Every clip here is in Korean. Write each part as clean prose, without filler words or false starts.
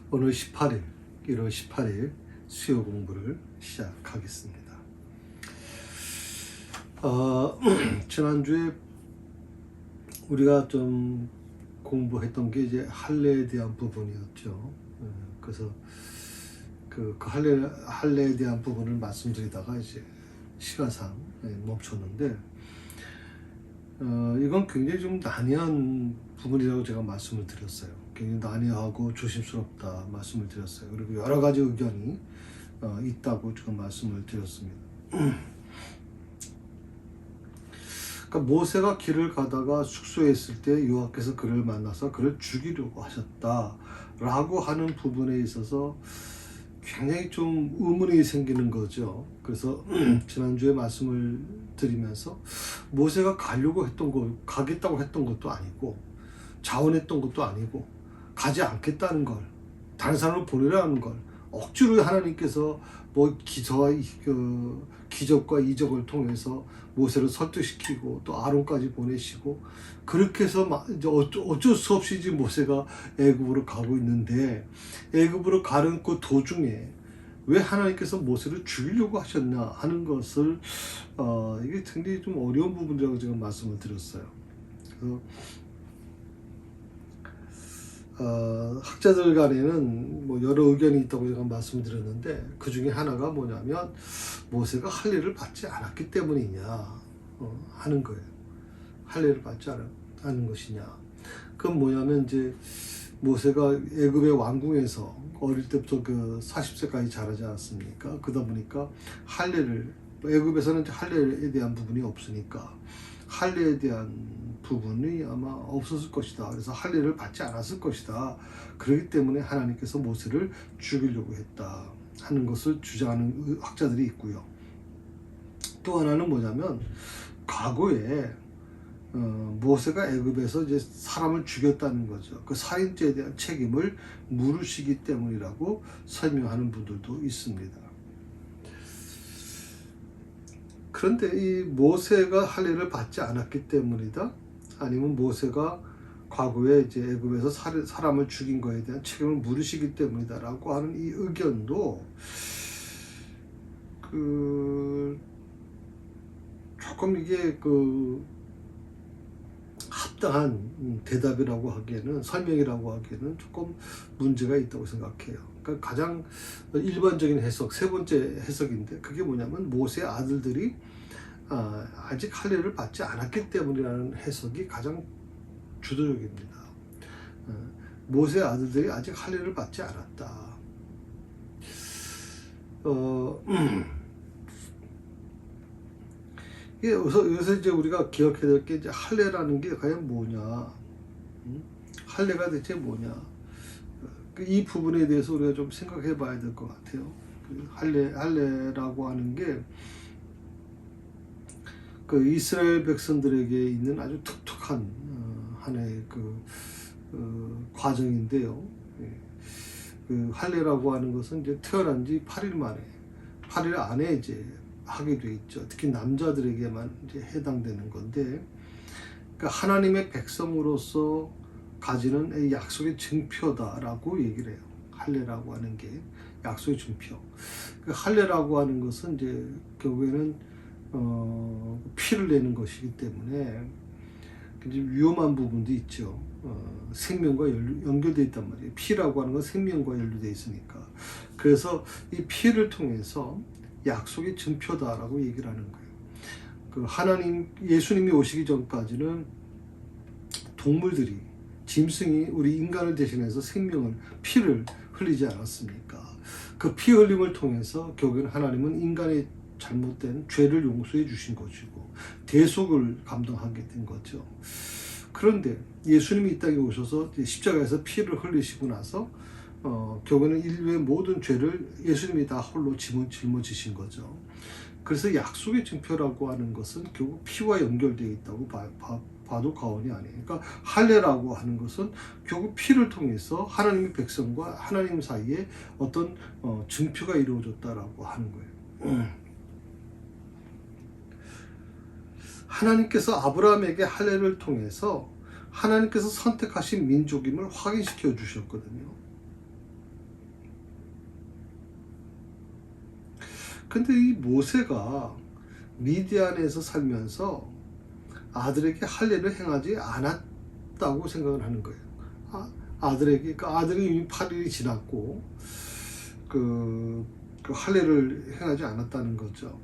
오늘 18일, 1월 18일 수요 공부를 시작하겠습니다. 지난주에 우리가 좀 공부했던 게 이제 할례에 대한 부분이었죠. 그래서 그 할례에 대한 부분을 말씀드리다가 이제 시간상 멈췄는데, 이건 굉장히 좀 난해한 부분이라고 제가 말씀을 드렸어요. 굉장히 난해하고 조심스럽다 말씀을 드렸어요. 그리고 여러 가지 의견이 있다고 지금 말씀을 드렸습니다. 그러니까 모세가 길을 가다가 숙소에 있을 때 여호와께서 그를 만나서 그를 죽이려고 하셨다라고 하는 부분에 있어서 굉장히 좀 의문이 생기는 거죠. 그래서 지난주에 말씀을 드리면서 모세가 가겠다고 했던 것도 아니고 자원했던 것도 아니고 가지 않겠다는 걸, 다른 사람을 보내라는 걸 억지로 하나님께서 기적과 이적을 통해서 모세를 설득시키고 또 아론까지 보내시고 그렇게 해서 이제 어쩔 수 없이 이제 모세가 애굽으로 가고 있는데, 애굽으로 가는 그 도중에 왜 하나님께서 모세를 죽이려고 하셨나 하는 것을 이게 굉장히 좀 어려운 부분이라고 제가 말씀을 드렸어요. 그래서 학자들 간에는 뭐 여러 의견이 있다고 제가 말씀드렸는데, 그 중에 하나가 뭐냐면 모세가 할례를 받지 않았기 때문이냐 하는 거예요. 할례를 받지 않은 것이냐. 그건 뭐냐면 이제 모세가 애굽의 왕궁에서 어릴 때부터 그 40세까지 자라지 않았습니까? 그러다 보니까 애굽에서는 이제 할례에 대한 부분이 없으니까 할례에 대한 부분이 아마 없었을 것이다. 그래서 할례를 받지 않았을 것이다. 그렇기 때문에 하나님께서 모세를 죽이려고 했다 하는 것을 주장하는 학자들이 있고요. 또 하나는 뭐냐면 과거에 모세가 애굽에서 이제 사람을 죽였다는 거죠. 그 살인죄에 대한 책임을 물으시기 때문이라고 설명하는 분들도 있습니다. 그런데 이 모세가 할례를 받지 않았기 때문이다? 아니면 모세가 과거에 이제 애굽에서 사람을 죽인 거에 대한 책임을 물으시기 때문이다라고 하는 이 의견도 조금 이게 합당한 대답이라고 하기에는, 설명이라고 하기에는 조금 문제가 있다고 생각해요. 그러니까 가장 일반적인 해석, 세 번째 해석인데, 그게 뭐냐면 모세의 아들들이 아직 할례를 받지 않았기 때문이라는 해석이 가장 주도적입니다. 모세의 아들들이 아직 할례를 받지 않았다. 여기서 이제 우리가 기억해야 될 게, 이제 할례라는 게 과연 뭐냐, 할례가 대체 뭐냐, 이 부분에 대해서 우리가 좀 생각해 봐야 될 것 같아요. 할례라고 하는 게 이스라엘 백성들에게 있는 아주 독특한 하나의 과정인데요. 할례라고 하는 것은 이제 태어난 지 8일 안에 이제 하게 돼 있죠. 특히 남자들에게만 이제 해당되는 건데, 그러니까 하나님의 백성으로서 가지는 약속의 증표다라고 얘기를 해요. 할례라고 하는 게 약속의 증표. 할례라고 하는 것은 이제 결국에는 피를 내는 것이기 때문에 굉장히 위험한 부분도 있죠. 생명과 연결되어 있단 말이에요. 피라고 하는 건 생명과 연결되어 있으니까. 그래서 이 피를 통해서 약속의 증표다라고 얘기를 하는 거예요. 예수님이 오시기 전까지는 동물들이, 짐승이 우리 인간을 대신해서 피를 흘리지 않았습니까? 그 피 흘림을 통해서 결국에는 하나님은 인간의 잘못된 죄를 용서해 주신 것이고 대속을 감당하게 된 거죠. 그런데 예수님이 이 땅에 오셔서 십자가에서 피를 흘리시고 나서 결국에는 인류의 모든 죄를 예수님이 다 홀로 짊어지신 거죠. 그래서 약속의 증표라고 하는 것은 결국 피와 연결되어 있다고 봐도 과언이 아니에요. 그러니까 할례라고 하는 것은 결국 피를 통해서 하나님의 백성과 하나님 사이에 어떤 증표가 이루어졌다라고 하는 거예요. 하나님께서 아브라함에게 할례를 통해서 하나님께서 선택하신 민족임을 확인시켜 주셨거든요. 근데 이 모세가 미디안에서 살면서 아들에게 할례를 행하지 않았다고 생각을 하는 거예요. 아들에게, 그 아들이 이미 8일이 지났고 그 할례를 행하지 않았다는 거죠.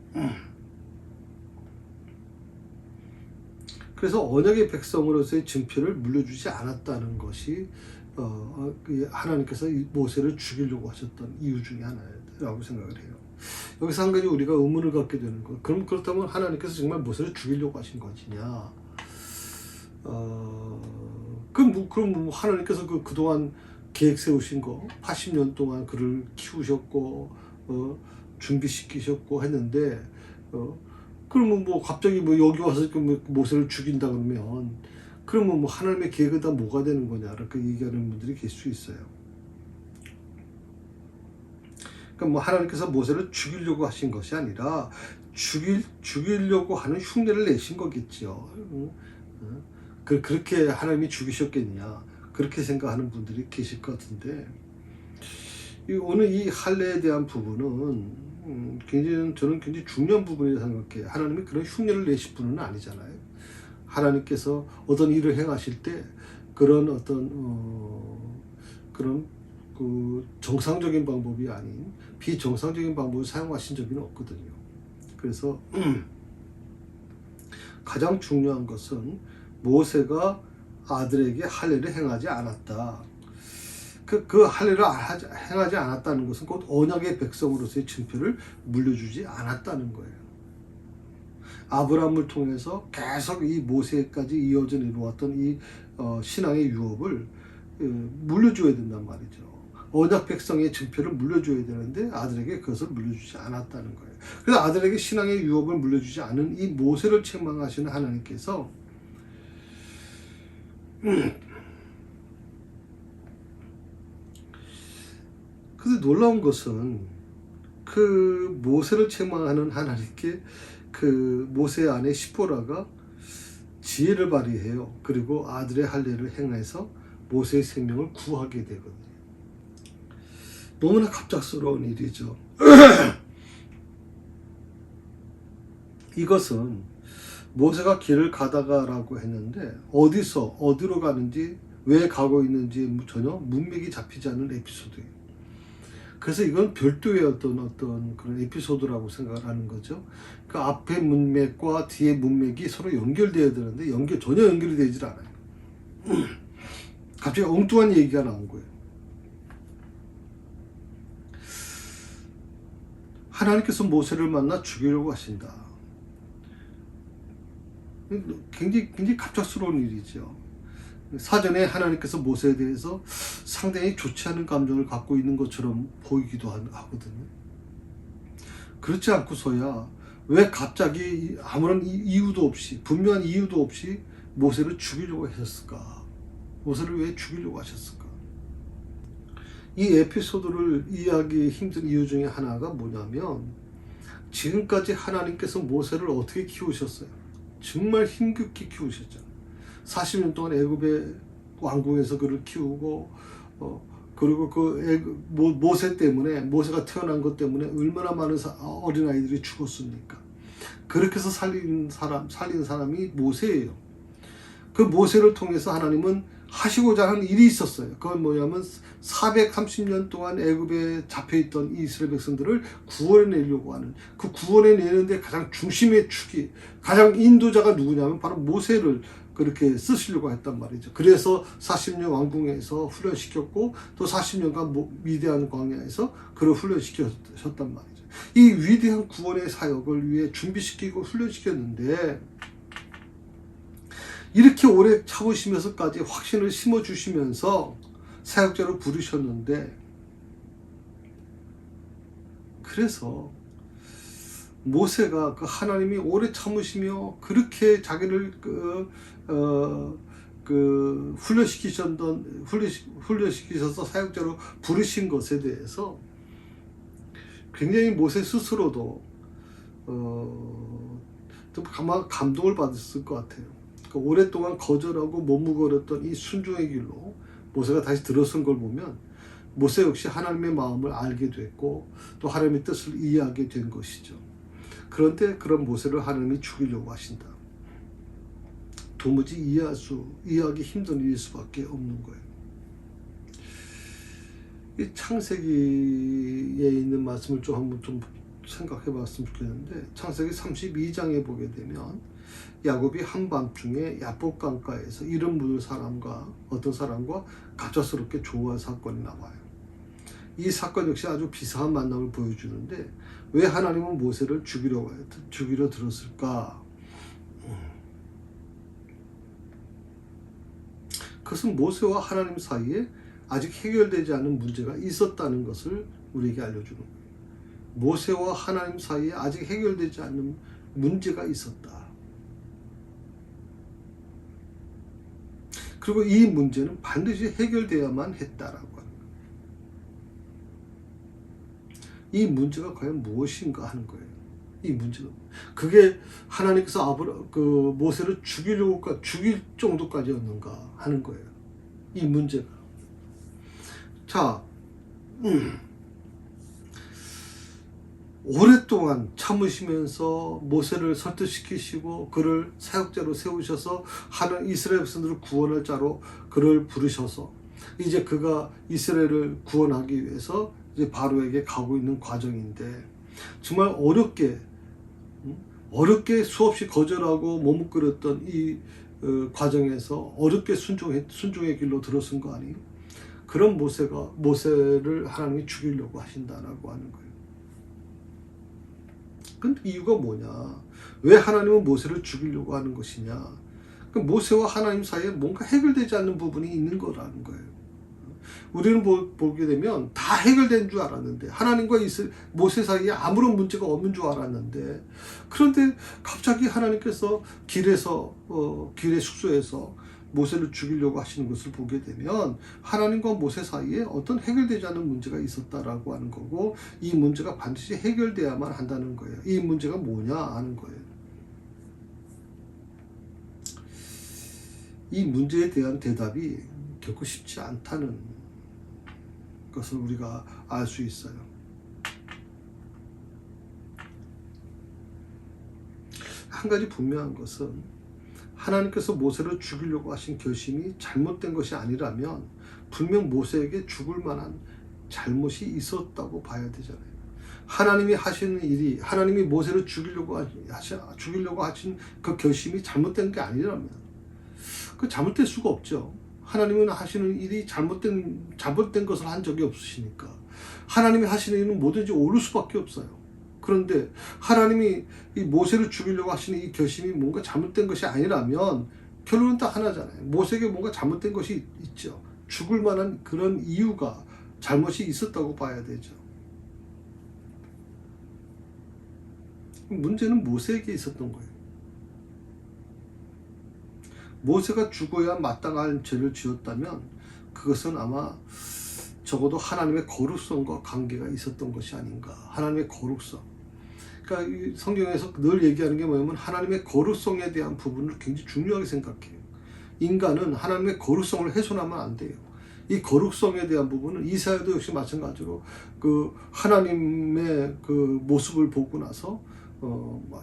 그래서 언약의 백성으로서의 증표를 물려주지 않았다는 것이 하나님께서 모세를 죽이려고 하셨던 이유 중에 하나라고 생각을 해요. 여기서 한 가지 우리가 의문을 갖게 되는 거. 그럼 그렇다면 하나님께서 정말 모세를 죽이려고 하신 것이냐? 그럼 하나님께서 그동안 계획 세우신 거 80년 동안 그를 키우셨고 준비시키셨고 했는데 그러면 갑자기 여기 와서 모세를 죽인다 그러면 하나님의 계획은 다 뭐가 되는 거냐 이렇게 얘기하는 분들이 계실 수 있어요. 그러니까 하나님께서 모세를 죽이려고 하신 것이 아니라 죽이려고 하는 흉내를 내신 거겠죠. 그렇게 하나님이 죽이셨겠냐 그렇게 생각하는 분들이 계실 것 같은데 오늘 이 할례에 대한 부분은 저는 굉장히 중요한 부분이라고 생각해요. 하나님이 그런 흉내를 내실 분은 아니잖아요. 하나님께서 어떤 일을 행하실 때 그런 그런 정상적인 방법이 아닌 비정상적인 방법을 사용하신 적이 없거든요. 그래서 가장 중요한 것은 모세가 아들에게 할례를 행하지 않았다. 그 할례를 행하지 않았다는 것은 곧 언약의 백성으로서의 증표를 물려주지 않았다는 거예요. 아브라함을 통해서 계속 이 모세까지 이어져 내려왔던 이 신앙의 유업을 물려줘야 된단 말이죠. 언약 백성의 증표를 물려줘야 되는데 아들에게 그것을 물려주지 않았다는 거예요. 그래서 아들에게 신앙의 유업을 물려주지 않은 이 모세를 책망하시는 하나님께서 근데 놀라운 것은 그 모세를 책망하는 하나님께 그 모세의 아내 시보라가 지혜를 발휘해요. 그리고 아들의 할례를 행해서 모세의 생명을 구하게 되거든요. 너무나 갑작스러운 일이죠. 이것은 모세가 길을 가다가라고 했는데 어디로 가는지 왜 가고 있는지 전혀 문맥이 잡히지 않는 에피소드예요. 그래서 이건 별도의 어떤 그런 에피소드라고 생각을 하는 거죠. 그 앞에 문맥과 뒤에 문맥이 서로 연결되어야 되는데 전혀 연결이 되질 않아요. 갑자기 엉뚱한 얘기가 나온 거예요. 하나님께서 모세를 만나 죽이려고 하신다. 굉장히 갑작스러운 일이죠. 사전에 하나님께서 모세에 대해서 상당히 좋지 않은 감정을 갖고 있는 것처럼 보이기도 하거든요. 그렇지 않고서야 왜 갑자기 아무런 이유도 없이 분명한 이유도 없이 모세를 죽이려고 하셨을까? 모세를 왜 죽이려고 하셨을까? 이 에피소드를 이해하기 힘든 이유 중에 하나가 뭐냐면 지금까지 하나님께서 모세를 어떻게 키우셨어요? 정말 힘겹게 키우셨잖아요. 40년 동안 애굽의 왕궁에서 그를 키우고 그리고 모세 때문에 모세가 태어난 것 때문에 얼마나 많은 어린아이들이 죽었습니까? 그렇게 해서 살린 사람이 모세예요. 그 모세를 통해서 하나님은 하시고자 하는 일이 있었어요. 그건 뭐냐면 430년 동안 애굽에 잡혀있던 이스라엘 백성들을 구원해내려고 하는 그 구원해내는데 가장 중심의 축이 가장 인도자가 누구냐면 바로 모세를 그렇게 쓰시려고 했단 말이죠. 그래서 40년 왕궁에서 훈련시켰고 또 40년간 위대한 광야에서 그를 훈련시켰단 말이죠. 이 위대한 구원의 사역을 위해 준비시키고 훈련시켰는데 이렇게 오래 참으시면서까지 확신을 심어주시면서 사역자로 부르셨는데 그래서 모세가 그 하나님이 오래 참으시며 그렇게 자기를 훈련시키셔서 사역자로 부르신 것에 대해서 굉장히 모세 스스로도 좀 감동을 받았을 것 같아요. 오랫동안 거절하고 머뭇거렸던 이 순종의 길로 모세가 다시 들어선 걸 보면 모세 역시 하나님의 마음을 알게 됐고 또 하나님의 뜻을 이해하게 된 것이죠. 그런데 그런 모세를 하나님이 죽이려고 하신다. 도무지 이해하기 힘든 일일 수밖에 없는 거예요. 이 창세기에 있는 말씀을 한번 생각해 봤으면 좋겠는데, 창세기 32장에 보게 되면 야곱이 한밤중에 야복 강가에서 이름 묻을 어떤 사람과 갑작스럽게 조우한 사건이 나와요. 이 사건 역시 아주 비상한 만남을 보여주는데, 왜 하나님은 모세를 죽이려 들었을까? 그것은 모세와 하나님 사이에 아직 해결되지 않은 문제가 있었다는 것을 우리에게 알려주는 거예요. 모세와 하나님 사이에 아직 해결되지 않는 문제가 있었다. 그리고 이 문제는 반드시 해결되어야만 했다라고 하는 거예요. 이 문제가 과연 무엇인가 하는 거예요. 이 문제가. 그게 하나님께서 모세를 죽일 정도까지였는가 하는 거예요. 이 문제가. 자, 오랫동안 참으시면서 모세를 설득시키시고 그를 사역자로 세우셔서 이스라엘 백성들을 구원할 자로 그를 부르셔서 이제 그가 이스라엘을 구원하기 위해서 이제 바로에게 가고 있는 과정인데, 정말 어렵게 수없이 거절하고 머뭇거렸던 이 과정에서 어렵게 순종의 길로 들어선 거 아니에요? 그런 모세를 하나님이 죽이려고 하신다라고 하는 거예요. 근데 이유가 뭐냐? 왜 하나님은 모세를 죽이려고 하는 것이냐? 모세와 하나님 사이에 뭔가 해결되지 않는 부분이 있는 거라는 거예요. 우리는 보게 되면 다 해결된 줄 알았는데, 하나님과 모세 사이에 아무런 문제가 없는 줄 알았는데, 그런데 갑자기 하나님께서 길의 숙소에서 모세를 죽이려고 하시는 것을 보게 되면 하나님과 모세 사이에 어떤 해결되지 않는 문제가 있었다라고 하는 거고, 이 문제가 반드시 해결돼야만 한다는 거예요. 이 문제가 뭐냐 하는 거예요. 이 문제에 대한 대답이 결코 쉽지 않다는 것을 우리가 알 수 있어요. 한 가지 분명한 것은, 하나님께서 모세를 죽이려고 하신 결심이 잘못된 것이 아니라면 분명 모세에게 죽을 만한 잘못이 있었다고 봐야 되잖아요. 하나님이 하시는 일이, 하나님이 모세를 죽이려고 하신 그 결심이 잘못된 게 아니라면 그 잘못될 수가 없죠. 하나님은 하시는 일이 잘못된 것을 한 적이 없으시니까 하나님이 하시는 일은 뭐든지 옳을 수밖에 없어요. 그런데 하나님이 이 모세를 죽이려고 하시는 이 결심이 뭔가 잘못된 것이 아니라면 결론은 딱 하나잖아요. 모세에게 뭔가 잘못된 것이 있죠. 죽을 만한 그런 이유가, 잘못이 있었다고 봐야 되죠. 문제는 모세에게 있었던 거예요. 모세가 죽어야 마땅할 죄를 지었다면 그것은 아마 적어도 하나님의 거룩성과 관계가 있었던 것이 아닌가. 하나님의 거룩성. 그러니까 이 성경에서 늘 얘기하는 게 뭐냐면 하나님의 거룩성에 대한 부분을 굉장히 중요하게 생각해요. 인간은 하나님의 거룩성을 훼손하면 안 돼요. 이 거룩성에 대한 부분은 이사야도 역시 마찬가지로 그 하나님의 그 모습을 보고 나서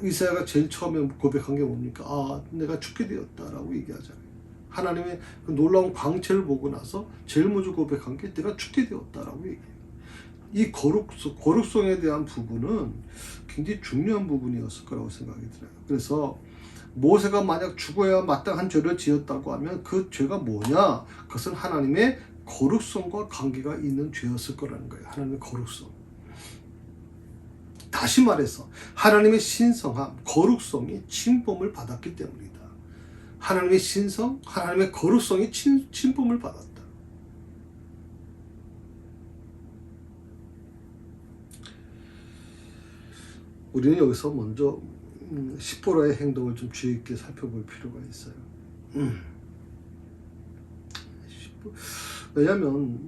이사야가 제일 처음에 고백한 게 뭡니까? 아, 내가 죽게 되었다라고 얘기하잖아요. 하나님의 그 놀라운 광채를 보고 나서 제일 먼저 고백한 게 내가 죽게 되었다라고 얘기해요. 이 거룩성에 대한 부분은 굉장히 중요한 부분이었을 거라고 생각이 들어요. 그래서 모세가 만약 죽어야 마땅한 죄를 지었다고 하면 그 죄가 뭐냐? 그것은 하나님의 거룩성과 관계가 있는 죄였을 거라는 거예요. 하나님의 거룩성. 다시 말해서 하나님의 신성함, 거룩성이 침범을 받았기 때문이다. 하나님의 신성, 하나님의 거룩성이 침범을 받았다. 우리는 여기서 먼저 십보라의 행동을 좀 주의 있게 살펴볼 필요가 있어요. 왜냐하면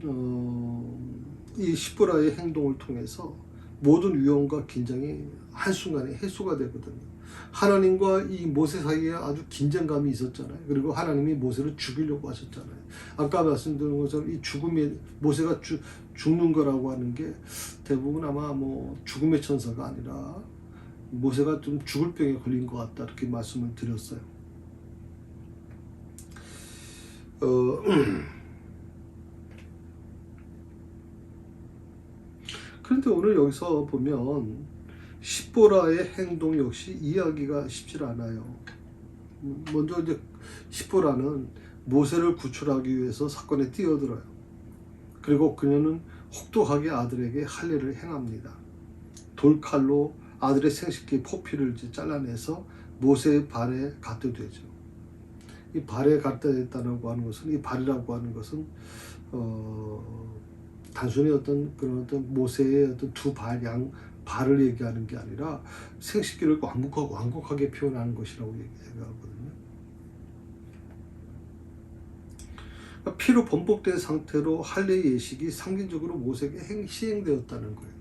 이 십보라의 행동을 통해서 모든 위험과 긴장이 한순간에 해소가 되거든요. 하나님과 이 모세 사이에 아주 긴장감이 있었잖아요. 그리고 하나님이 모세를 죽이려고 하셨잖아요. 아까 말씀드린 것처럼 이 죽음의 모세가 죽는 거라고 하는 게 대부분 아마 뭐 죽음의 천사가 아니라 모세가 좀 죽을 병에 걸린 것 같다 이렇게 말씀을 드렸어요. 그런데 오늘 여기서 보면 십보라의 행동 역시 이해하기가 쉽지 않아요. 먼저 이제 십보라는 모세를 구출하기 위해서 사건에 뛰어들어요. 그리고 그녀는 혹독하게 아들에게 할례를 행합니다. 돌칼로 아들의 생식기 포피를 잘라내서 모세의 발에 갖다 대죠. 이 발에 갖다 댔다고 하는 것은, 이 발이라고 하는 것은 단순히 어떤 모세의 어떤 두 발을 얘기하는 게 아니라 생식기를 완곡하게 표현하는 것이라고 얘기하거든요. 그러니까 피로 번복된 상태로 할례 예식이 상징적으로 모세에게 시행되었다는 거예요.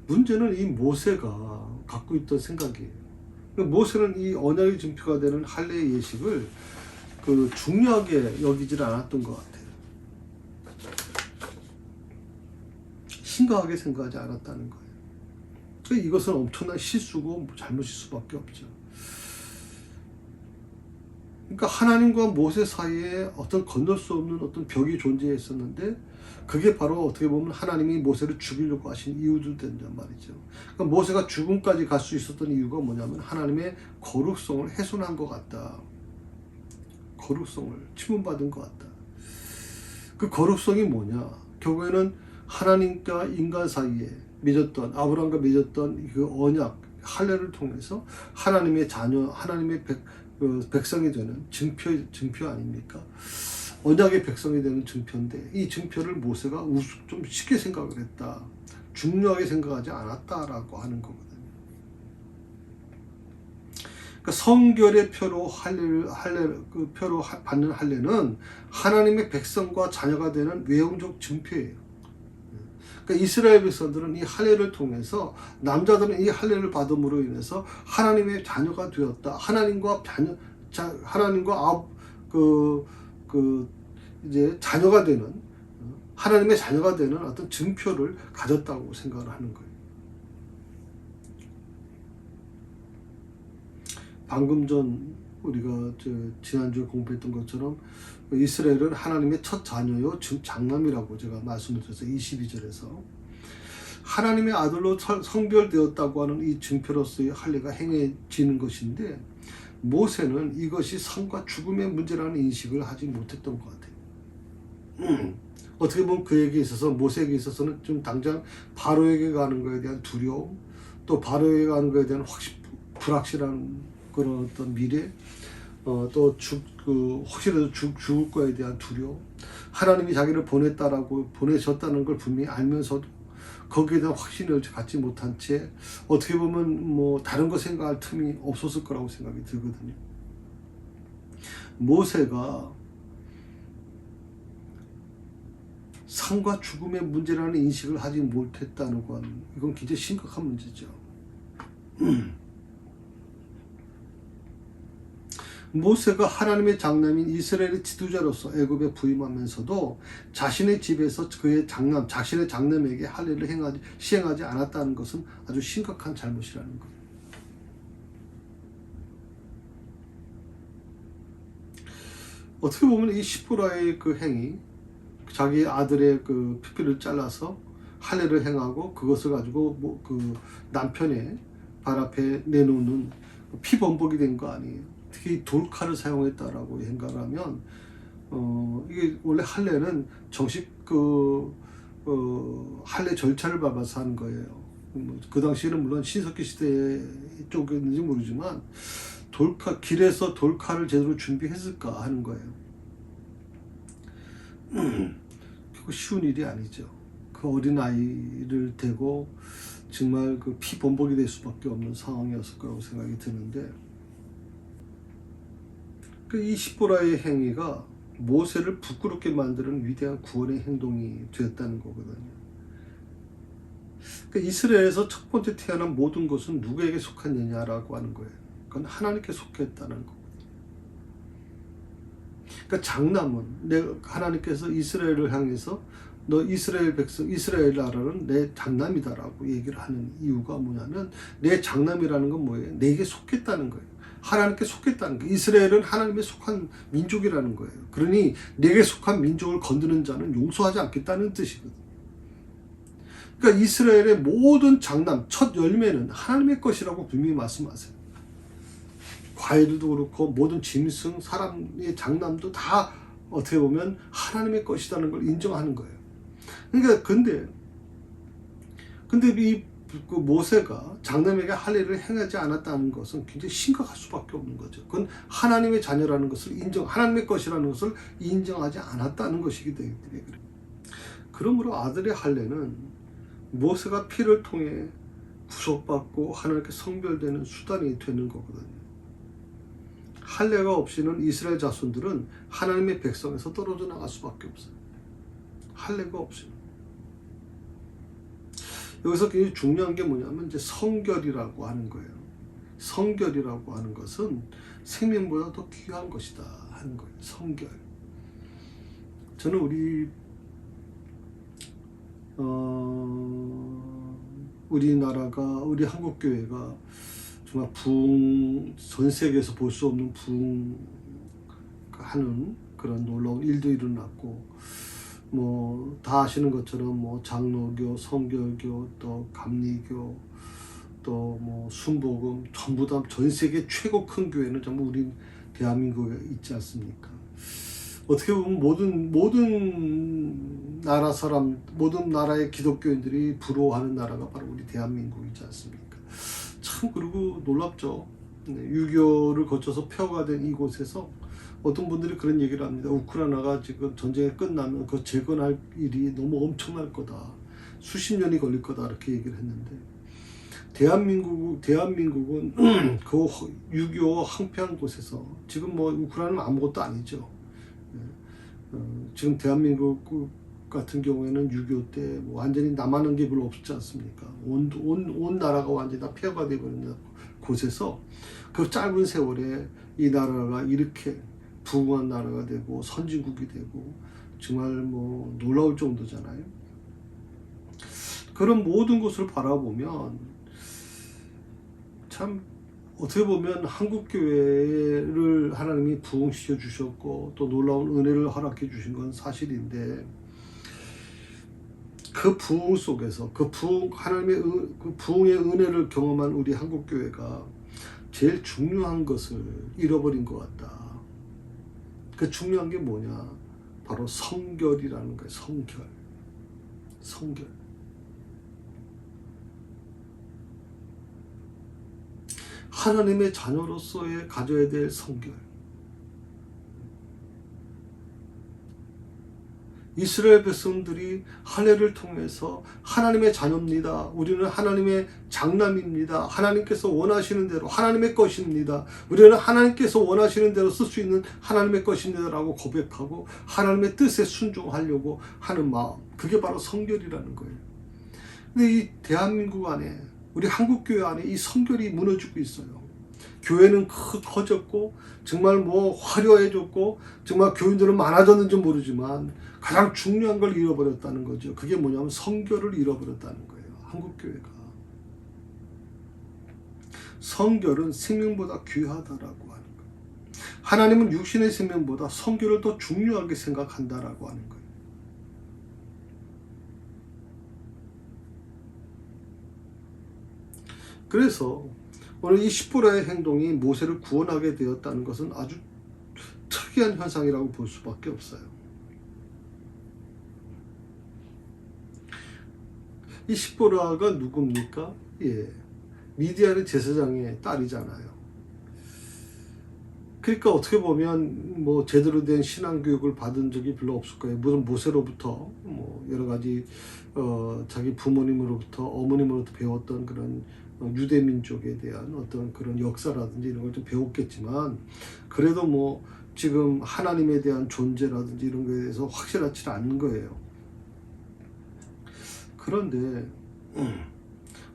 문제는 이 모세가 갖고 있던 생각이에요. 모세는 이 언약의 증표가 되는 할례 예식을 중요하게 여기질 않았던 것 같아요. 심각하게 생각하지 않았다는 거예요. 그러니까 이것은 엄청난 실수고 잘못일 수밖에 없죠. 그러니까 하나님과 모세 사이에 어떤 건널 수 없는 어떤 벽이 존재했었는데 그게 바로 어떻게 보면 하나님이 모세를 죽이려고 하신 이유도 된단 말이죠. 그러니까 모세가 죽음까지 갈 수 있었던 이유가 뭐냐면 하나님의 거룩성을 훼손한 것 같다. 거룩성을 침문받은 것 같다. 그 거룩성이 뭐냐? 결국에는 하나님과 인간 사이에 맺었던, 아브라함과 맺었던 그 언약, 할례를 통해서 하나님의 자녀, 하나님의 백성이 되는 증표 아닙니까? 언약의 백성이 되는 증표인데 이 증표를 모세가 좀 쉽게 생각을 했다. 중요하게 생각하지 않았다라고 하는 거거든요. 그러니까 성결의 표로 표로 받는 할례는 하나님의 백성과 자녀가 되는 외형적 증표예요. 그러니까 이스라엘 백성들은 이 할례를 통해서 남자들은 이 할례를 받음으로 인해서 하나님의 자녀가 되었다. 하나님과 이제 자녀가 되는, 하나님의 자녀가 되는 어떤 증표를 가졌다고 생각을 하는 거예요. 방금 전 우리가 지난주에 공부했던 것처럼 이스라엘은 하나님의 첫 자녀요 장남이라고 제가 말씀을 드렸어요. 22절에서 하나님의 아들로 성별되었다고 하는 이 증표로서의 할례가 행해지는 것인데 모세는 이것이 삶과 죽음의 문제라는 인식을 하지 못했던 것 같아요. 어떻게 보면 그에게 있어서, 모세에게 있어서는 좀 당장 바로에게 가는 것에 대한 두려움, 또 바로에게 가는 것에 대한 불확실한 그런 어떤 미래, 또 혹시라도 죽을 거에 대한 두려움, 하나님이 자기를 보내셨다는 걸 분명히 알면서도 거기에 대한 확신을 갖지 못한 채 어떻게 보면 뭐 다른 거 생각할 틈이 없었을 거라고 생각이 들거든요. 모세가 삶과 죽음의 문제라는 인식을 하지 못했다는 건 이건 굉장히 심각한 문제죠. 모세가 하나님의 장남인 이스라엘의 지도자로서 애굽에 부임하면서도 자신의 집에서 자신의 장남에게 할례를 시행하지 않았다는 것은 아주 심각한 잘못이라는 거예요. 어떻게 보면 이 시보라의 그 행위, 자기 아들의 그 피피를 잘라서 할례를 행하고 그것을 가지고 남편의 발 앞에 내놓는 피범벅이 된 거 아니에요. 특히 돌칼을 사용했다라고 생각하면 이게 원래 할례는 정식 할례 절차를 밟아서 하는 거예요. 그 당시에는 물론 신석기 시대 쪽이었는지 모르지만 길에서 돌칼을 제대로 준비했을까 하는 거예요. 그거 쉬운 일이 아니죠. 그 어린 아이를 대고 정말 그 피범벅이 될 수밖에 없는 상황이었을 거라고 생각이 드는데, 이 시보라의 행위가 모세를 부끄럽게 만드는 위대한 구원의 행동이 되었다는 거거든요. 이스라엘에서 첫 번째 태어난 모든 것은 누구에게 속했느냐라고 하는 거예요. 그건 하나님께 속했다는 거거든요. 그러니까 장남은 하나님께서 이스라엘을 향해서 너 이스라엘 백성, 이스라엘 나라는 내 장남이다라고 얘기를 하는 이유가 뭐냐면, 내 장남이라는 건 뭐예요? 내게 속했다는 거예요. 하나님께 속했다는 거예요. 이스라엘은 하나님에 속한 민족이라는 거예요. 그러니 내게 속한 민족을 건드는 자는 용서하지 않겠다는 뜻이거든요. 그러니까 이스라엘의 모든 장남, 첫 열매는 하나님의 것이라고 분명히 말씀하세요. 과일도 그렇고 모든 짐승, 사람의 장남도 다 어떻게 보면 하나님의 것이라는 걸 인정하는 거예요. 그러니까 근데 이 모세가 장남에게 할 일을 행하지 않았다는 것은 굉장히 심각할 수밖에 없는 거죠. 그건 하나님의 자녀라는 것을 하나님의 것이라는 것을 인정하지 않았다는 것이기 때문에 그래요. 그러므로 아들의 할례는 모세가 피를 통해 구속받고 하나님께 성별되는 수단이 되는 거거든요. 할례가 없이는 이스라엘 자손들은 하나님의 백성에서 떨어져 나갈 수밖에 없어요. 할례가 없이는. 여기서 굉장히 중요한 게 뭐냐면 이제 성결이라고 하는 거예요. 성결이라고 하는 것은 생명보다 더 귀한 것이다 하는 거예요. 성결. 저는 우리나라가, 우리 한국교회가 정말 전 세계에서 볼 수 없는 부흥하는 그런 놀라운 일도 일어났고, 다 아시는 것처럼 장로교, 성결교, 또 감리교, 또 순복음, 전부 다 전 세계 최고 큰 교회는 전부 우리 대한민국에 있지 않습니까? 어떻게 보면 모든 나라 사람, 모든 나라의 기독교인들이 부러워하는 나라가 바로 우리 대한민국이지 않습니까? 참, 그리고 놀랍죠. 유교를 거쳐서 폐허가 된 이곳에서 어떤 분들이 그런 얘기를 합니다. 우크라이나가 지금 전쟁이 끝나면 그 재건할 일이 너무 엄청날 거다. 수십 년이 걸릴 거다. 이렇게 얘기를 했는데, 대한민국은 그 유교 황폐한 곳에서 지금 우크라이나는 아무것도 아니죠. 지금 대한민국 같은 경우에는 6.25 때 완전히 남아난 게 별로 없지 않습니까? 온 나라가 완전히 다 폐허가 되어버린 곳에서 그 짧은 세월에 이 나라가 이렇게 부흥한 나라가 되고 선진국이 되고 정말 놀라울 정도잖아요. 그런 모든 것을 바라보면 참 어떻게 보면 한국교회를 하나님이 부흥시켜 주셨고 또 놀라운 은혜를 허락해 주신 건 사실인데, 그 부흥 속에서 하나님의 그 부흥의 은혜를 경험한 우리 한국교회가 제일 중요한 것을 잃어버린 것 같다. 그 중요한 게 뭐냐? 바로 성결이라는 거예요. 성결. 하나님의 자녀로서의 가져야 될 성결. 이스라엘 백성들이 할례를 통해서 하나님의 자녀입니다. 우리는 하나님의 장남입니다. 하나님께서 원하시는 대로 하나님의 것입니다. 우리는 하나님께서 원하시는 대로 쓸 수 있는 하나님의 것입니다 라고 고백하고 하나님의 뜻에 순종하려고 하는 마음, 그게 바로 성결이라는 거예요. 근데 이 대한민국 안에, 우리 한국교회 안에 이 성결이 무너지고 있어요. 교회는 커졌고 정말 화려해졌고 정말 교인들은 많아졌는지 모르지만 가장 중요한 걸 잃어버렸다는 거죠. 그게 뭐냐면 성결을 잃어버렸다는 거예요. 한국교회가. 성결은 생명보다 귀하다라고 하는 거예요. 하나님은 육신의 생명보다 성결을 더 중요하게 생각한다라고 하는 거예요. 그래서 오늘 이 십보라의 행동이 모세를 구원하게 되었다는 것은 아주 특이한 현상이라고 볼 수밖에 없어요. 이 십보라가 누굽니까? 미디안의 제사장의 딸이잖아요. 그러니까 어떻게 보면 제대로 된 신앙 교육을 받은 적이 별로 없을 거예요. 물론 모세로부터 여러 가지 자기 부모님으로부터, 어머님으로부터 배웠던 그런 유대 민족에 대한 어떤 그런 역사라든지 이런 걸 좀 배웠겠지만, 그래도 지금 하나님에 대한 존재라든지 이런 거에 대해서 확실하지 않은 거예요. 그런데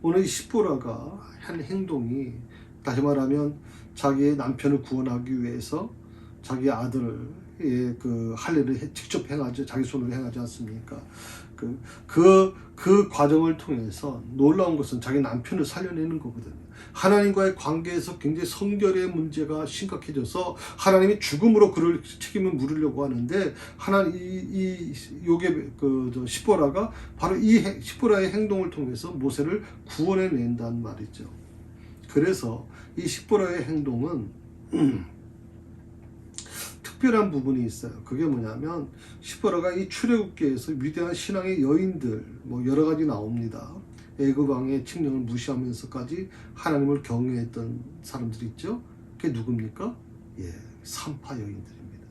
오늘 이 시보라가 한 행동이, 다시 말하면 자기의 남편을 구원하기 위해서 자기 아들의 그 할례를 직접 행하지, 자기 손으로 행하지 않습니까? 그 과정을 통해서 놀라운 것은 자기 남편을 살려내는 거거든요. 하나님과의 관계에서 굉장히 성결의 문제가 심각해져서 하나님이 죽음으로 그를 책임을 물으려고 하는데, 요게 시보라가 바로 이 시보라의 행동을 통해서 모세를 구원해낸다는 말이죠. 그래서 이 시보라의 행동은 특별한 부분이 있어요. 그게 뭐냐면, 시보라가 이 출애굽기에서 위대한 신앙의 여인들 여러 가지 나옵니다. 애굽 왕의 칙령을 무시하면서까지 하나님을 경외했던 사람들이 있죠. 그게 누굽니까? 산파 여인들입니다.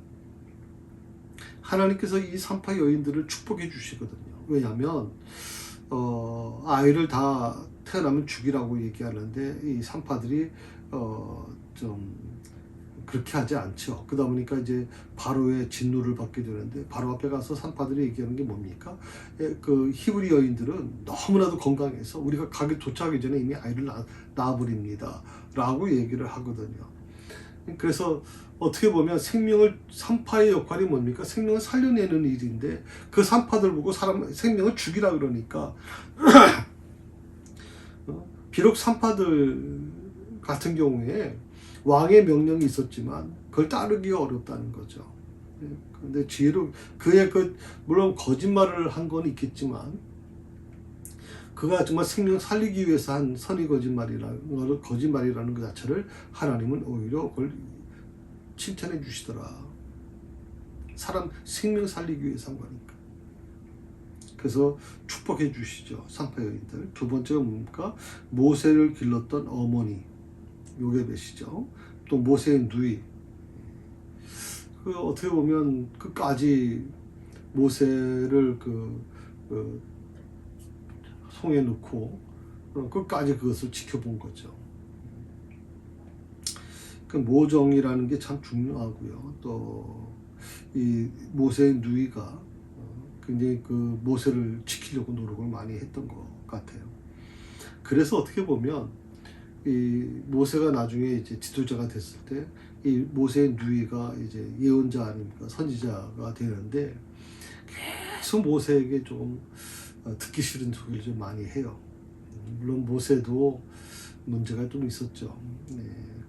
하나님께서 이 산파 여인들을 축복해 주시거든요. 왜냐하면 아이를 다 태어나면 죽이라고 얘기하는데, 이 산파들이 좀 그렇게 하지 않죠. 그러다 보니까 이제 바로의 진노를 받게 되는데, 바로 앞에 가서 산파들이 얘기하는 게 뭡니까? 그 히브리 여인들은 너무나도 건강해서 우리가 가게 도착하기 전에 이미 아이를 낳아버립니다 라고 얘기를 하거든요. 그래서 어떻게 보면 산파의 역할이 뭡니까? 생명을 살려내는 일인데, 그 산파들 보고 생명을 죽이라 그러니까 비록 산파들 같은 경우에 왕의 명령이 있었지만 그걸 따르기가 어렵다는 거죠. 그런데 그의 물론 거짓말을 한 건 있겠지만, 그가 정말 생명 살리기 위해서 한 선의 거짓말이라는 것 자체를 하나님은 오히려 그걸 칭찬해 주시더라. 사람 생명 살리기 위해서 한 거니까. 그래서 축복해 주시죠, 산파 여인들. 두 번째가 뭡니까? 모세를 길렀던 어머니 요게벳이죠. 또 모세의 누이. 어떻게 보면 끝까지 모세를 송에 넣고 끝까지 그것을 지켜본 거죠. 모정이라는 게 참 중요하고요. 또 이 모세의 누이가 굉장히 모세를 지키려고 노력을 많이 했던 것 같아요. 그래서 어떻게 보면 이 모세가 나중에 이제 지도자가 됐을 때 이 모세의 누이가 이제 예언자 아닙니까? 선지자가 되는데, 계속 모세에게 좀 듣기 싫은 소리를 좀 많이 해요. 물론 모세도 문제가 좀 있었죠.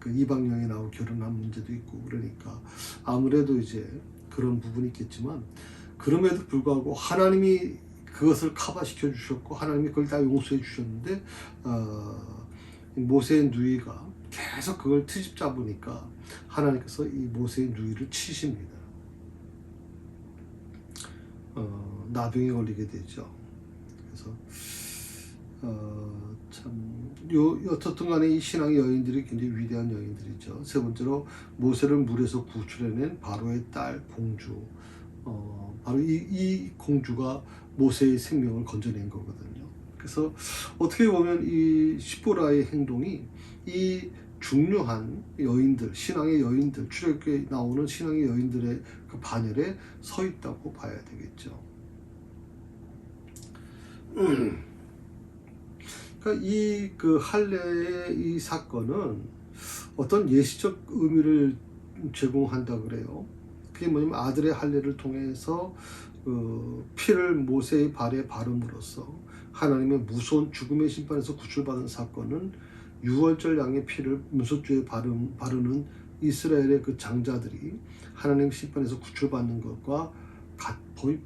이방 여인하고 결혼한 문제도 있고, 그러니까 아무래도 이제 그런 부분이 있겠지만, 그럼에도 불구하고 하나님이 그것을 커버시켜 주셨고 하나님이 그걸 다 용서해 주셨는데, 모세의 누이가 계속 그걸 트집 잡으니까 하나님께서 이 모세의 누이를 치십니다. 나병에 걸리게 되죠. 그래서 어떻든 간에 이 신앙의 여인들이 굉장히 위대한 여인들이죠. 세 번째로, 모세를 물에서 구출해낸 바로의 딸 공주. 바로 이 공주가 모세의 생명을 건져낸 거거든요. 그래서 어떻게 보면 이 시보라의 행동이 이 중요한 여인들, 신앙의 여인들, 출애굽기에 나오는 신앙의 여인들의 그 반열에 서 있다고 봐야 되겠죠. 그러니까 이 할례의 이 사건은 어떤 예시적 의미를 제공한다 그래요. 그게 뭐냐면, 아들의 할례를 통해서 피를 모세의 발에 바름으로써 하나님의 무서운 죽음의 심판에서 구출받은 사건은, 유월절 양의 피를 문소주에 바르는 이스라엘의 그 장자들이 하나님 심판에서 구출받는 것과 거의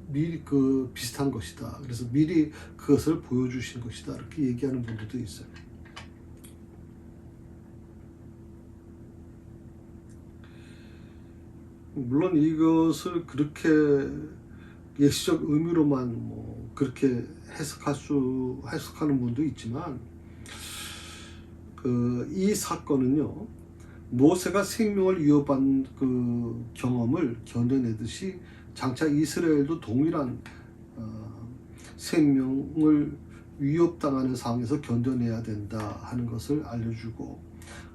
미리 비슷한 것이다. 그래서 미리 그것을 보여주신 것이다. 이렇게 얘기하는 분들도 있어요. 물론 이것을 그렇게 예시적 의미로만 그렇게 해석하는 분도 있지만, 이 사건은요, 모세가 생명을 위협한 그 경험을 견뎌내듯이 장차 이스라엘도 동일한 생명을 위협당하는 상황에서 견뎌내야 된다 하는 것을 알려주고,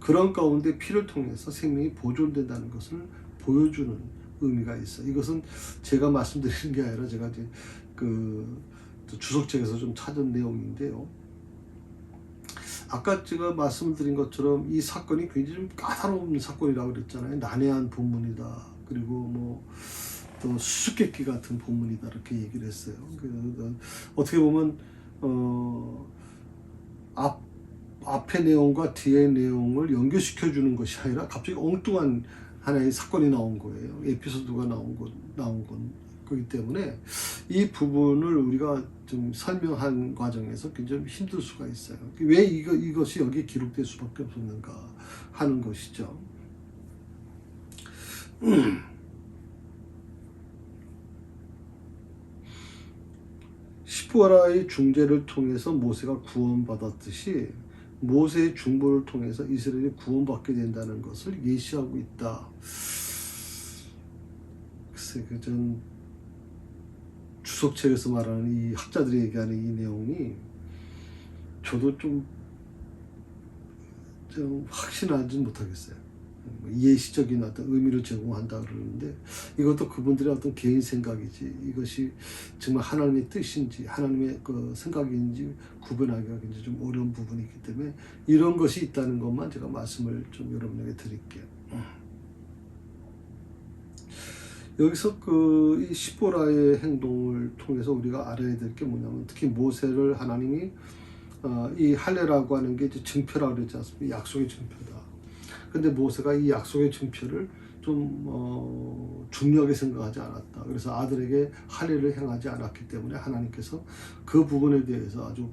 그런 가운데 피를 통해서 생명이 보존된다는 것을 보여주는 의미가 있어요. 이것은 제가 말씀드리는 게 아니라 제가 이제 주석책에서 좀 찾은 내용인데요. 아까 제가 말씀드린 것처럼 이 사건이 굉장히 좀 까다로운 사건이라고 그랬잖아요. 난해한 본문이다. 그리고 또 수수께끼 같은 본문이다. 이렇게 얘기를 했어요. 어떻게 보면 앞의 내용과 뒤의 내용을 연결시켜 주는 것이 아니라 갑자기 엉뚱한 하나의 사건이 나온 거예요. 에피소드가 나온 거기 때문에 이 부분을 우리가 좀 설명한 과정에서 굉장히 힘들 수가 있어요. 왜 이것이 여기에 기록될 수밖에 없었는가 하는 것이죠. 시보라의 중재를 통해서 모세가 구원받았듯이 모세의 중보를 통해서 이스라엘이 구원받게 된다는 것을 예시하고 있다. 글쎄, 전 주석책에서 말하는 이 학자들이 얘기하는 이 내용이 저도 좀 확신하지 못하겠어요. 예시적인 어떤 의미를 제공한다 그러는데 이것도 그분들의 어떤 개인 생각이지 이것이 정말 하나님의 뜻인지 하나님의 그 생각인지 구분하기가 굉장히 좀 어려운 부분이 있기 때문에 이런 것이 있다는 것만 제가 말씀을 좀 여러분에게 드릴게요. 여기서 이 시보라의 행동을 통해서 우리가 알아야 될 게 뭐냐면 특히 모세를 하나님이 이 할례라고 하는 게 이제 증표라고 그러지 않습니까? 약속의 증표다. 근데 모세가 이 약속의 증표를 좀 중요하게 생각하지 않았다. 그래서 아들에게 할례를 행하지 않았기 때문에 하나님께서 그 부분에 대해서 아주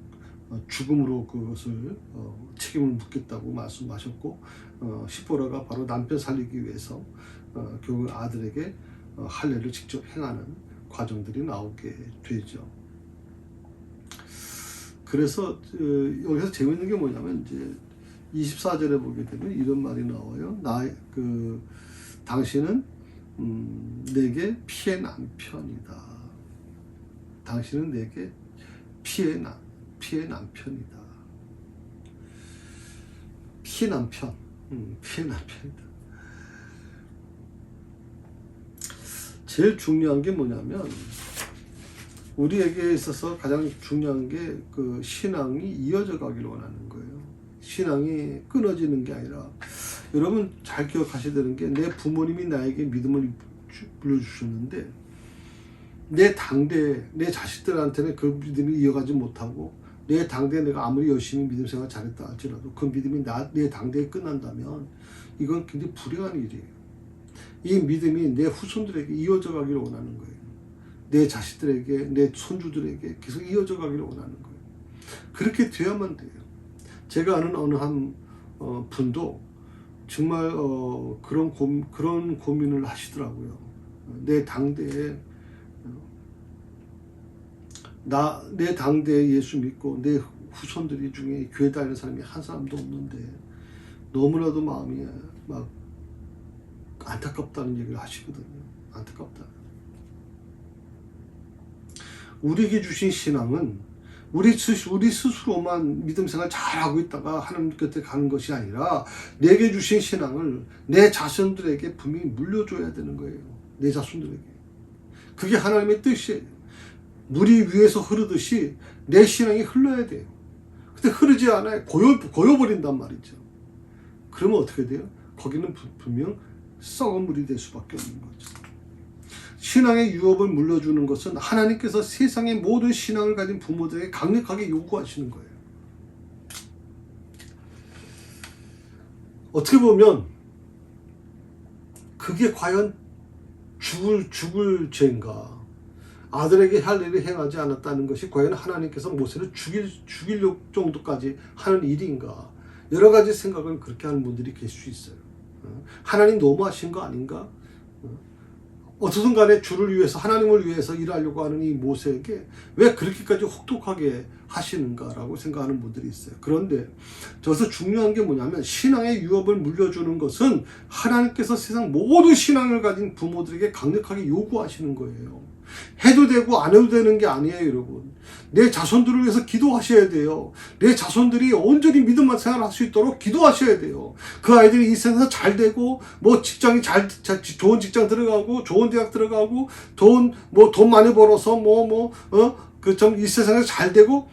죽음으로 그것을 책임을 묻겠다고 말씀하셨고 시보라가 바로 남편 살리기 위해서 결국 아들에게 할례를 직접 행하는 과정들이 나오게 되죠. 그래서 여기서 재밌는 게 뭐냐면 이제 24절에 보게 되면 이런 말이 나와요. 당신은 내게 피의 남편이다. 당신은 내게 피의 남편이다. 피의 남편, 피의 남편이다. 제일 중요한 게 뭐냐면 우리에게 있어서 가장 중요한 게 그 신앙이 이어져 가기를 원하는 거예요. 신앙이 끊어지는 게 아니라 여러분 잘 기억하셔야 되는 게 내 부모님이 나에게 믿음을 물려주셨는데 내 당대 내 자식들한테는 그 믿음이 이어가지 못하고 내 당대에 내가 아무리 열심히 믿음 생활 잘했다 할지라도 그 믿음이 내 당대에 끝난다면 이건 굉장히 불행한 일이에요. 이 믿음이 내 후손들에게 이어져 가기를 원하는 거예요. 내 자식들에게 내 손주들에게 계속 이어져 가기를 원하는 거예요. 그렇게 돼야만 돼요. 제가 아는 어느 한 분도 정말 그런 고민을 하시더라고요. 내 당대에 내 당대에 예수 믿고 내 후손들이 중에 교회 다니는 사람이 한 사람도 없는데 너무나도 마음이 막 안타깝다는 얘기를 하시거든요. 안타깝다. 우리에게 주신 신앙은 우리 스스로만 믿음 생활 잘하고 있다가 하나님 곁에 가는 것이 아니라 내게 주신 신앙을 내 자손들에게 분명히 물려줘야 되는 거예요. 내 자손들에게. 그게 하나님의 뜻이에요. 물이 위에서 흐르듯이 내 신앙이 흘러야 돼요. 근데 흐르지 않아요. 고여버린단 말이죠. 그러면 어떻게 돼요? 거기는 분명 썩은 물이 될 수밖에 없는 거죠. 신앙의 유업을 물려주는 것은 하나님께서 세상의 모든 신앙을 가진 부모들에게 강력하게 요구하시는 거예요. 어떻게 보면 그게 과연 죽을 죄인가? 아들에게 할례를 행하지 않았다는 것이 과연 하나님께서 모세를 죽일 정도까지 하는 일인가? 여러 가지 생각을 그렇게 하는 분들이 계실 수 있어요. 하나님 너무하신 거 아닌가? 어떻든 간에 주를 위해서 하나님을 위해서 일하려고 하는 이 모세에게 왜 그렇게까지 혹독하게 하시는가라고 생각하는 분들이 있어요. 그런데 저기서 중요한 게 뭐냐면 신앙의 유업을 물려주는 것은 하나님께서 세상 모든 신앙을 가진 부모들에게 강력하게 요구하시는 거예요. 해도 되고 안 해도 되는 게 아니에요, 여러분. 내 자손들을 위해서 기도하셔야 돼요. 내 자손들이 온전히 믿음만 생활할 수 있도록 기도하셔야 돼요. 그 아이들이 이 세상에서 잘 되고, 뭐 직장이 좋은 직장 들어가고, 좋은 대학 들어가고, 돈 많이 벌어서, 이 세상에서 잘 되고,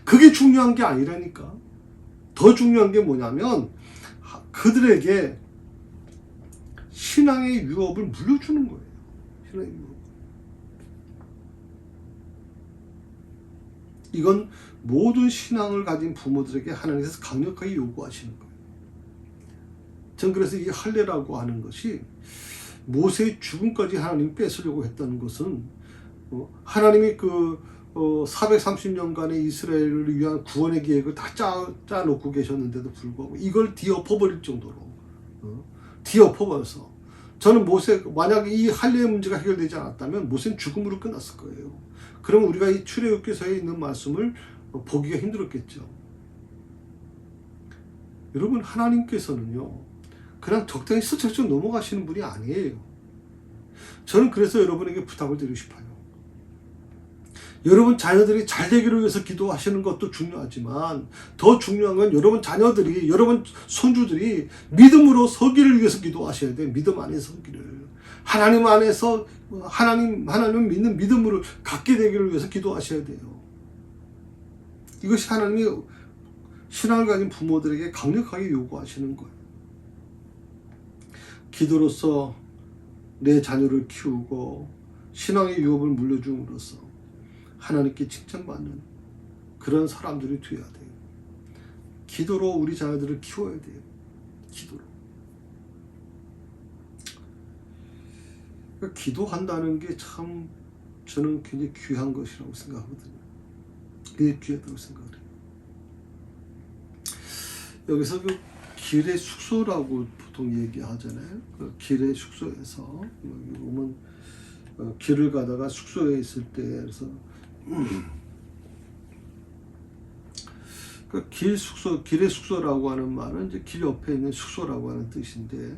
그게 중요한 게 아니라니까. 더 중요한 게 뭐냐면, 그들에게 신앙의 유업을 물려주는 거예요. 신앙의 유업. 이건 모든 신앙을 가진 부모들에게 하나님께서 강력하게 요구하시는 거예요. 전 그래서 이 할례라고 하는 것이 모세의 죽음까지 하나님이 뺏으려고 했다는 것은 하나님이 430년간의 이스라엘을 위한 구원의 계획을 다 짜놓고 계셨는데도 불구하고 이걸 뒤엎어버릴 정도로 뒤엎어버려서 저는 만약에 이 할례의 문제가 해결되지 않았다면 모세는 죽음으로 끝났을 거예요. 그럼 우리가 이 출애굽기서에 있는 말씀을 보기가 힘들었겠죠. 여러분, 하나님께서는요 그냥 적당히 스쳐서 넘어가시는 분이 아니에요. 저는 그래서 여러분에게 부탁을 드리고 싶어요. 여러분 자녀들이 잘 되기를 위해서 기도하시는 것도 중요하지만 더 중요한 건 여러분 자녀들이, 여러분 손주들이 믿음으로 서기를 위해서 기도하셔야 돼요. 믿음 안에 서기를. 하나님 안에서 하나님을 믿는 믿음을 갖게 되기를 위해서 기도하셔야 돼요. 이것이 하나님이 신앙을 가진 부모들에게 강력하게 요구하시는 거예요. 기도로서 내 자녀를 키우고 신앙의 유업을 물려줌으로써 하나님께 칭찬받는 그런 사람들이 되어야 돼요. 기도로 우리 자녀들을 키워야 돼요. 기도로. 그러니까 기도한다는 게 참 저는 굉장히 귀한 것이라고 생각하거든요. 그게 귀하다고 생각을 해요. 여기서 그 길의 숙소라고 보통 얘기하잖아요. 그 길의 숙소에서 여기 보면 길을 가다가 숙소에 있을 때 그래서 그 길의 숙소라고 하는 말은 이제 길 옆에 있는 숙소라고 하는 뜻인데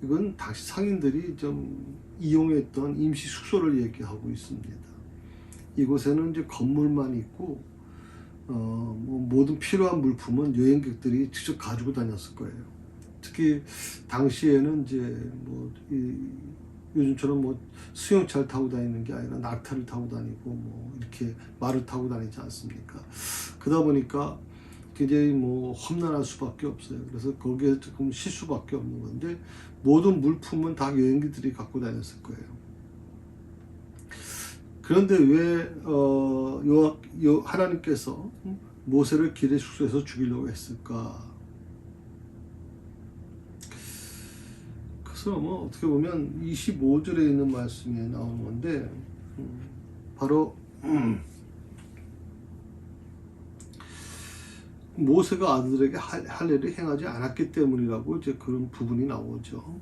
이건 당시 상인들이 좀 이용했던 임시 숙소를 얘기하고 있습니다. 이곳에는 이제 건물만 있고 모든 필요한 물품은 여행객들이 직접 가지고 다녔을 거예요. 특히 당시에는 이제 요즘처럼 수영차를 타고 다니는 게 아니라 낙타를 타고 다니고 이렇게 말을 타고 다니지 않습니까? 그러다 보니까 굉장히 험난할 수밖에 없어요. 그래서 거기에 조금 쉴 수밖에 없는 건데 모든 물품은 다 여행객들이 갖고 다녔을 거예요. 그런데 왜 하나님께서 모세를 길의 숙소에서 죽이려고 했을까? 그래서 어떻게 보면 25절에 있는 말씀에 나오는 건데 바로 모세가 아들에게 할례를 행하지 않았기 때문이라고 이제 그런 부분이 나오죠.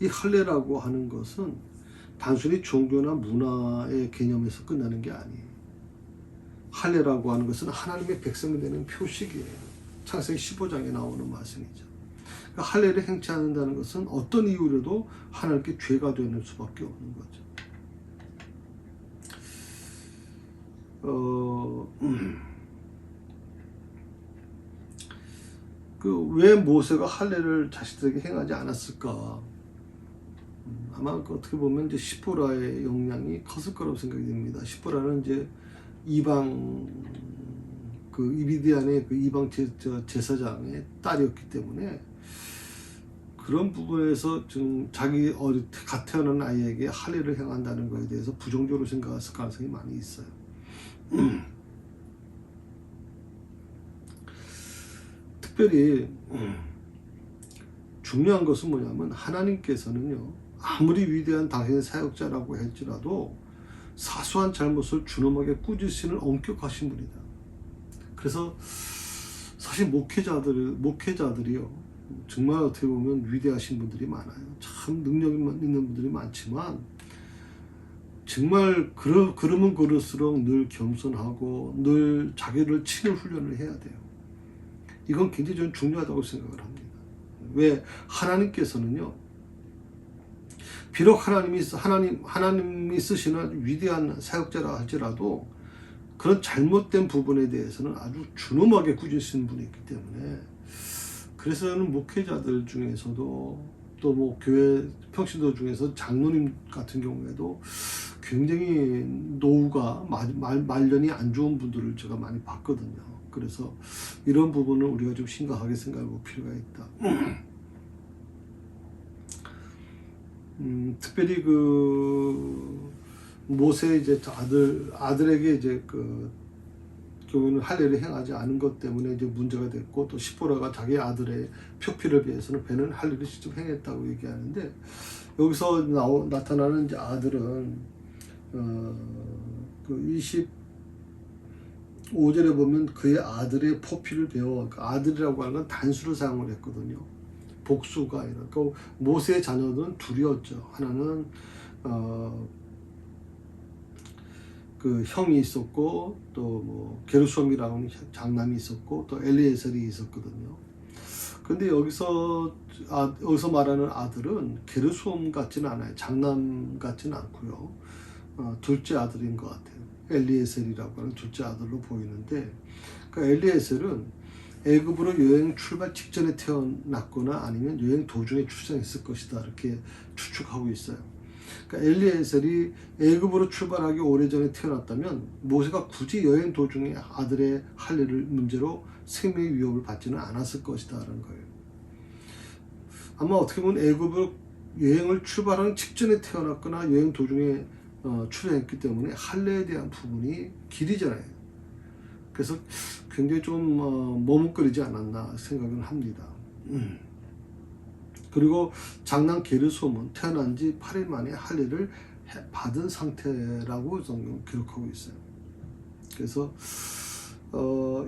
이 할례라고 하는 것은 단순히 종교나 문화의 개념에서 끝나는 게 아니에요. 할례라고 하는 것은 하나님의 백성이 되는 표식이에요. 창세기 15장에 나오는 말씀이죠. 그러니까 할례를 행치 않는다는 것은 어떤 이유로도 하나님께 죄가 되는 수밖에 없는 거죠. 왜 모세가 할례를 자식들에게 행하지 않았을까? 아마 어떻게 보면 이제 시보라의 영향이 컸을 거라고 생각이 됩니다. 시보라는 이제 이방 이비디안의 이방 제사장의 딸이었기 때문에 그런 부분에서 좀 자기 갓 태어난 아이에게 할례를 행한다는 것에 대해서 부정적으로 생각했을 가능성이 많이 있어요. 특별히 중요한 것은 뭐냐면 하나님께서는요 아무리 위대한 당신의 사역자라고 할지라도 사소한 잘못을 준엄하게 꾸짖으시는 엄격하신 분이다. 그래서 사실 목회자들이요 정말 어떻게 보면 위대하신 분들이 많아요. 참 능력 있는 분들이 많지만 정말 그러면 그럴수록 늘 겸손하고 늘 자기를 치는 훈련을 해야 돼요. 이건 굉장히 좀 중요하다고 생각을 합니다. 왜? 하나님께서는요 비록 하나님이 쓰시는 위대한 사역자라 할지라도 그런 잘못된 부분에 대해서는 아주 준엄하게 꾸짖으시는 분이 있기 때문에, 그래서 저는 목회자들 중에서도 또 뭐 교회 평신도 중에서 장로님 같은 경우에도 굉장히 노후가 말년이 안 좋은 분들을 제가 많이 봤거든요. 그래서 이런 부분을 우리가 좀 심각하게 생각해 볼 필요가 있다. 특별히 그 모세 이제 아들에게 이제 그 교회는 할례를 행하지 않은 것 때문에 이제 문제가 됐고, 또 시보라가 자기 아들의 표피를 위해서는 배는 할례를 직접 행했다고 얘기하는데, 여기서 나타나는 이제 아들은 그 25절에 보면 그의 아들의 포피를 베어, 그 아들이라고 하는 건 단수를 사용을 했거든요. 복수가 아니라. 그 모세의 자녀들은 둘이었죠. 하나는 그 형이 있었고, 또 뭐 게르솜이라는 장남이 있었고, 또 엘리에셀이 있었거든요. 근데 여기서 말하는 아들은 게르솜 같지는 않아요. 장남 같지는 않고요. 둘째 아들인 것 같아요. 엘리에셀이라고 하는 둘째 아들로 보이는데, 그 엘리에셀은 애굽으로 여행 출발 직전에 태어났거나 아니면 여행 도중에 출생했을 것이다, 이렇게 추측하고 있어요. 그러니까 엘리에셀이 애굽으로 출발하기 오래전에 태어났다면 모세가 굳이 여행 도중에 아들의 할례를 문제로 생명의 위협을 받지는 않았을 것이다라는 거예요. 아마 어떻게 보면 애굽으로 여행을 출발하는 직전에 태어났거나 여행 도중에 출생했기 때문에 할례에 대한 부분이 길이잖아요. 그래서 굉장히 좀 머뭇거리지 않았나 생각을 합니다. 그리고 장남 게르솜은 태어난 지 8일 만에 할례를 받은 상태라고 성경 기록하고 있어요. 그래서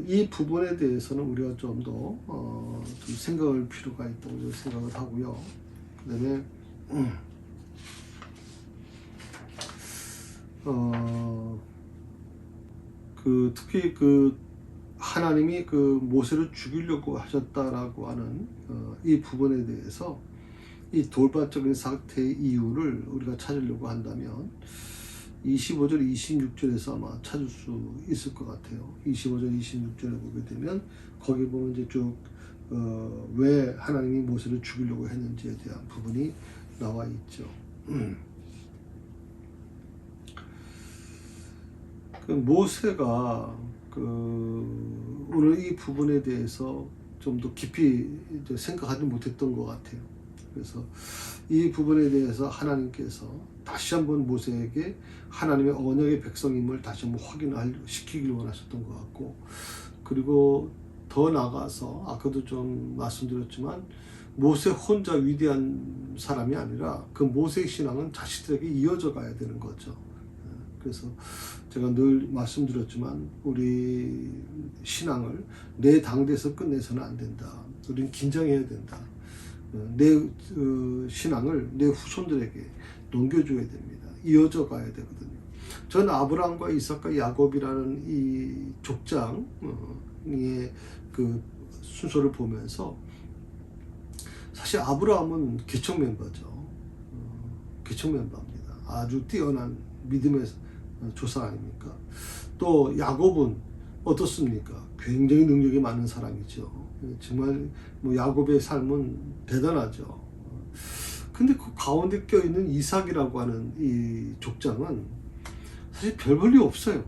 이 부분에 대해서는 우리가 좀 더 좀 생각할 필요가 있다고 생각을 하고요. 그다음에 특히 그 하나님이 그 모세를 죽이려고 하셨다라고 하는 이 부분에 대해서 이 돌발적인 사태의 이유를 우리가 찾으려고 한다면 25절, 26절에서 아마 찾을 수 있을 것 같아요. 25절, 26절에 보게 되면 거기 보면 이제 쭉 왜 하나님이 모세를 죽이려고 했는지에 대한 부분이 나와 있죠. 그 모세가 오늘 이 부분에 대해서 좀 더 깊이 생각하지 못했던 것 같아요. 그래서 이 부분에 대해서 하나님께서 다시 한번 모세에게 하나님의 언약의 백성임을 다시 한번 확인시키길 원하셨던 것 같고, 그리고 더 나아가서 아까도 좀 말씀드렸지만 모세 혼자 위대한 사람이 아니라 그 모세의 신앙은 자식들에게 이어져 가야 되는 거죠. 그래서 제가 늘 말씀드렸지만 우리 신앙을 내 당대에서 끝내서는 안 된다. 우리는 긴장해야 된다. 내 신앙을 내 후손들에게 넘겨줘야 됩니다. 이어져 가야 되거든요. 전 아브라함과 이삭과 야곱이라는 이 족장의 그 순서를 보면서 사실 아브라함은 개척 멤버죠. 개척 멤버입니다. 아주 뛰어난 믿음의 조상 아닙니까? 또 야곱은 어떻습니까? 굉장히 능력이 많은 사람이죠. 정말 뭐 야곱의 삶은 대단하죠. 근데 그 가운데 껴있는 이삭이라고 하는 이 족장은 사실 별 볼일 없어요.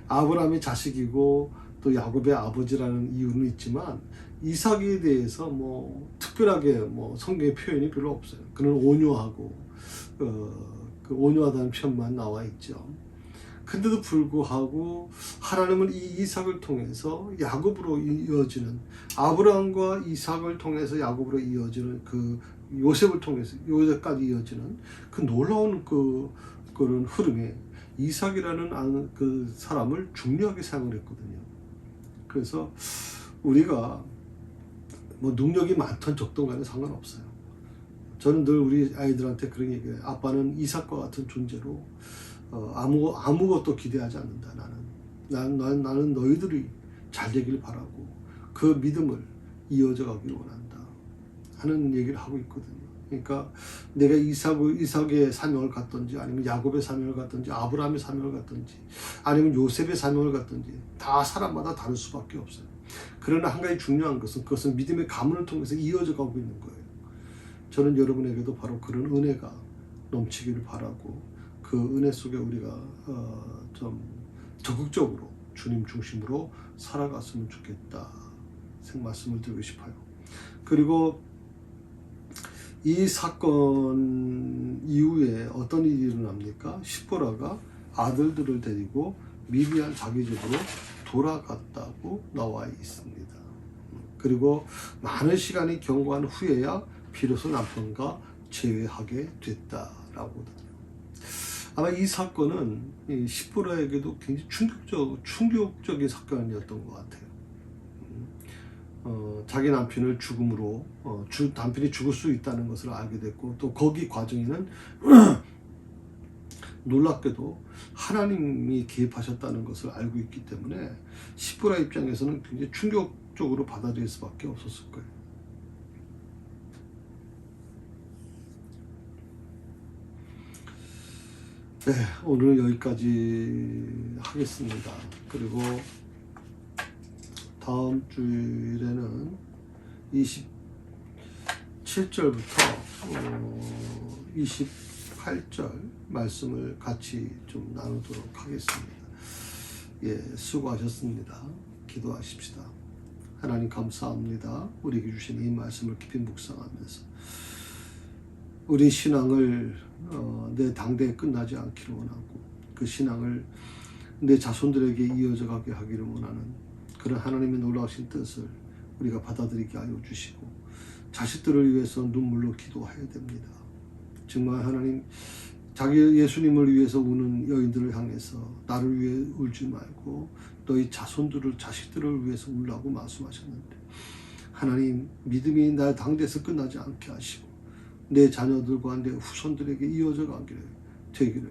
아브라함의 자식이고 또 야곱의 아버지라는 이유는 있지만 이삭에 대해서 뭐 특별하게 뭐 성경의 표현이 별로 없어요. 그는 온유하고 그 온유하다는 표현만 나와 있죠. 근데도 불구하고 하나님은 이 이삭을 통해서 야곱으로 이어지는, 아브라함과 이삭을 통해서 야곱으로 이어지는 그 요셉을 통해서 요셉까지 이어지는 그 놀라운 그런 흐름에 이삭이라는 그 사람을 중요하게 사용을 했거든요. 그래서 우리가 뭐 능력이 많든 적든 간에 상관없어요. 저는 늘 우리 아이들한테 그런 얘기해요. 아빠는 이삭과 같은 존재로 아무것도 기대하지 않는다. 나는 너희들이 잘 되길 바라고 그 믿음을 이어져 가기를 원한다 하는 얘기를 하고 있거든요. 그러니까 내가 이삭의 사명을 갖든지 아니면 야곱의 사명을 갖든지 아브라함의 사명을 갖든지 아니면 요셉의 사명을 갖든지 다 사람마다 다를 수밖에 없어요. 그러나 한 가지 중요한 것은 그것은 믿음의 가문을 통해서 이어져 가고 있는 거예요. 저는 여러분에게도 바로 그런 은혜가 넘치기를 바라고 그 은혜 속에 우리가 좀 적극적으로 주님 중심으로 살아갔으면 좋겠다 말씀을 드리고 싶어요. 그리고 이 사건 이후에 어떤 일이 일어납니까? 시보라가 아들들을 데리고 미디안 자기 집으로 돌아갔다고 나와 있습니다. 그리고 많은 시간이 경과한 후에야 비로소 남편과 재회하게 됐다라고 하거든요. 아마 이 사건은 시보라에게도 굉장히 충격적인 사건이었던 것 같아요. 자기 남편을 죽음으로 남편이 죽을 수 있다는 것을 알게 됐고 또 거기 과정에는 놀랍게도 하나님이 개입하셨다는 것을 알고 있기 때문에 시보라 입장에서는 굉장히 충격적으로 받아들일 수밖에 없었을 거예요. 네, 오늘은 여기까지 하겠습니다. 그리고 다음 주일에는 27절부터 28절 말씀을 같이 좀 나누도록 하겠습니다. 예, 수고하셨습니다. 기도하십시다. 하나님 감사합니다. 우리에게 주신 이 말씀을 깊이 묵상하면서 우리 신앙을 내 당대에 끝나지 않기를 원하고 그 신앙을 내 자손들에게 이어져 가게 하기를 원하는 그런 하나님의 놀라우신 뜻을 우리가 받아들이게 하여 주시고 자식들을 위해서 눈물로 기도해야 됩니다. 정말 하나님 자기 예수님을 위해서 우는 여인들을 향해서 나를 위해 울지 말고 너희 자식들을 위해서 울라고 말씀하셨는데 하나님 믿음이 날 당대에서 끝나지 않게 하시고 내 자녀들과 내 후손들에게 이어져 가기를 되기를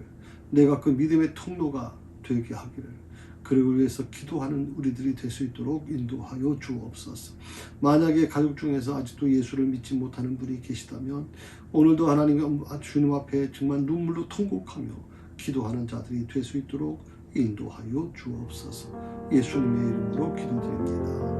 내가 그 믿음의 통로가 되게 하기를 그를 위해서 기도하는 우리들이 될 수 있도록 인도하여 주옵소서. 만약에 가족 중에서 아직도 예수를 믿지 못하는 분이 계시다면 오늘도 하나님 주님 앞에 정말 눈물로 통곡하며 기도하는 자들이 될 수 있도록 인도하여 주옵소서. 예수님의 이름으로 기도드립니다.